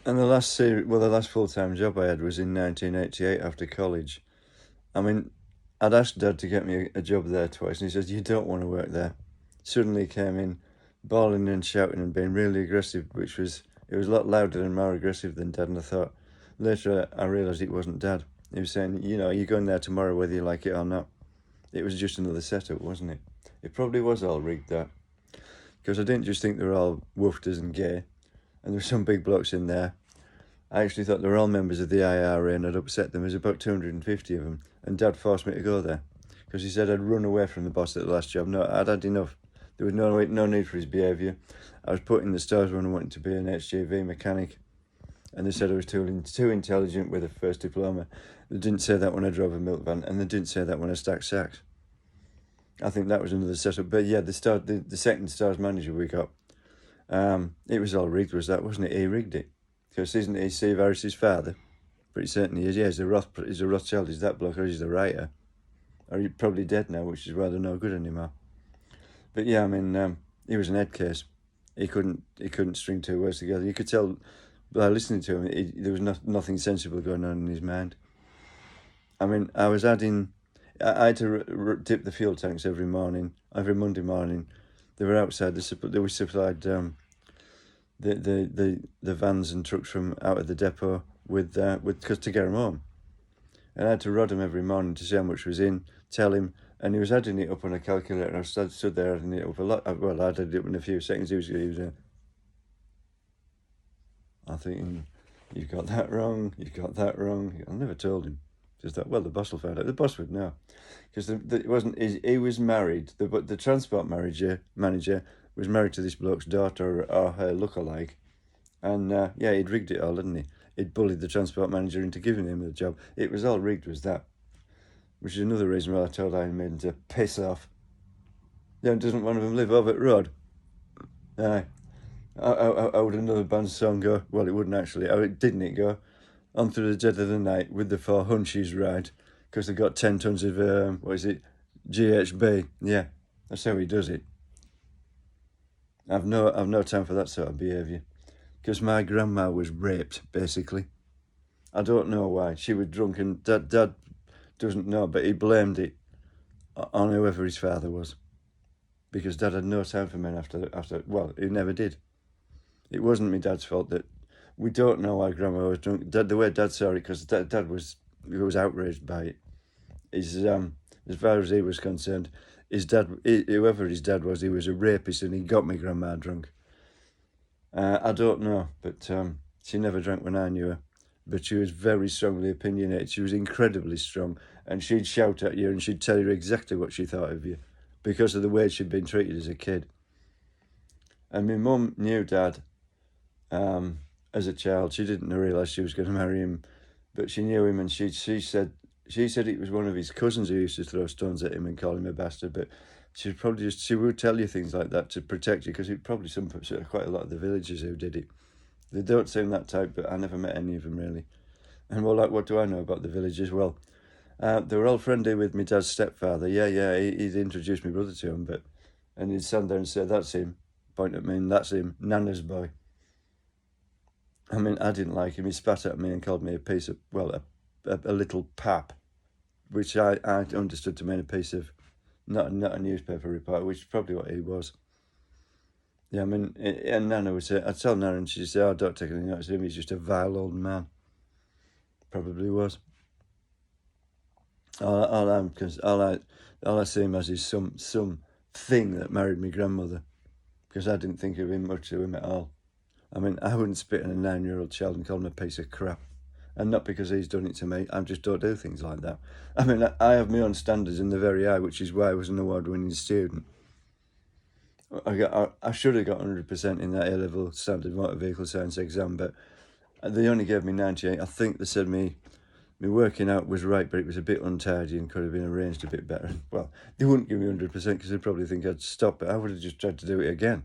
And the last full-time job I had was in 1988 after college. I mean, I'd asked Dad to get me a job there twice, and he says, "You don't want to work there." Suddenly he came in, bawling and shouting and being really aggressive, it was a lot louder and more aggressive than Dad, and I thought, later I realised it wasn't Dad. He was saying, you're going there tomorrow whether you like it or not. It was just another setup, wasn't it? It probably was all rigged, that. Because I didn't just think they were all woofters and gay, and there were some big blokes in there. I actually thought they were all members of the IRA and I'd upset them. There's about 250 of them, and Dad forced me to go there because he said I'd run away from the boss at the last job. No, I'd had enough. There was no need for his behaviour. I was put in the stores when I wanted to be an HGV mechanic, and they said I was too intelligent with a first diploma. They didn't say that when I drove a milk van, and they didn't say that when I stacked sacks. I think that was another setup. But yeah, the second stars manager we got, it was all rigged, wasn't it? He rigged it. Because isn't he Steve Harris's father? But he certainly is. Yeah, he's a Rothschild. He's that bloke, or he's the writer. Or he's probably dead now, which is why they're no good anymore. But yeah, I mean, he was an head case. He couldn't string two words together. You could tell by listening to him, there was nothing sensible going on in his mind. I mean, I had to dip the fuel tanks every Monday morning. They were outside. They were supplied the vans and trucks from out of the depot with cause to get them home, and I had to rod him every morning to see how much was in, tell him, and he was adding it up on a calculator. I stood there adding it up a lot. Well, I did it in a few seconds. He was I think you've got that wrong. You've got that wrong. I never told him. Just that. Well, the boss will find out. The boss would know, because it wasn't. He was married. The transport manager was married to this bloke's daughter or her lookalike, and yeah, he'd rigged it all, hadn't he? He'd bullied the transport manager into giving him the job. It was all rigged, was that? Which is another reason why I told Iron Maiden to piss off. Yeah, doesn't one of them live over at Rod? Aye. How would another band's song go? Well, it wouldn't actually. How didn't it go? On through the dead of the night with the four hunchies ride, because they got 10 tons of, what is it? GHB. Yeah, that's how he does it. I've no time for that sort of behaviour. Because my grandma was raped, basically. I don't know why. She was drunk, and Dad doesn't know, but he blamed it on whoever his father was. Because Dad had no time for men after well, he never did. It wasn't my Dad's fault that we don't know why Grandma was drunk. The way Dad saw it, because Dad was outraged by it. As far as he was concerned, whoever his dad was, he was a rapist, and he got my grandma drunk. I don't know, but she never drank when I knew her. But she was very strongly opinionated. She was incredibly strong, and she'd shout at you, and she'd tell you exactly what she thought of you because of the way she'd been treated as a kid. And my mum knew Dad as a child. She didn't realise she was going to marry him, but she knew him, and she said it was one of his cousins who used to throw stones at him and call him a bastard. But she would tell you things like that to protect you, because it probably quite a lot of the villagers who did it. They don't seem that type, but I never met any of them really. And well, like, what do I know about the villagers? Well, they were all friendly with my Dad's stepfather. Yeah, he'd introduced my brother to him, and he'd stand there and say, "That's him," point at me, and "That's him, Nana's boy." I mean, I didn't like him. He spat at me and called me a little pap, which I understood to mean a piece of, not a newspaper reporter, which is probably what he was. Yeah, I mean, and Nana would say, I'd tell Nana, and she'd say, "Oh, don't take any notice of him, he's just a vile old man." Probably was. All I see him as is some thing that married my grandmother, because I didn't think of him much of him at all. I mean, I wouldn't spit on a 9-year-old child and call him a piece of crap. And not because he's done it to me, I just don't do things like that. I mean, I have my own standards in the very high, which is why I was an award-winning student. I should have got 100% in that A-level standard motor vehicle science exam, but they only gave me 98. I think they said me working out was right, but it was a bit untidy and could have been arranged a bit better. Well, they wouldn't give me 100% because they'd probably think I'd stop, but I would have just tried to do it again.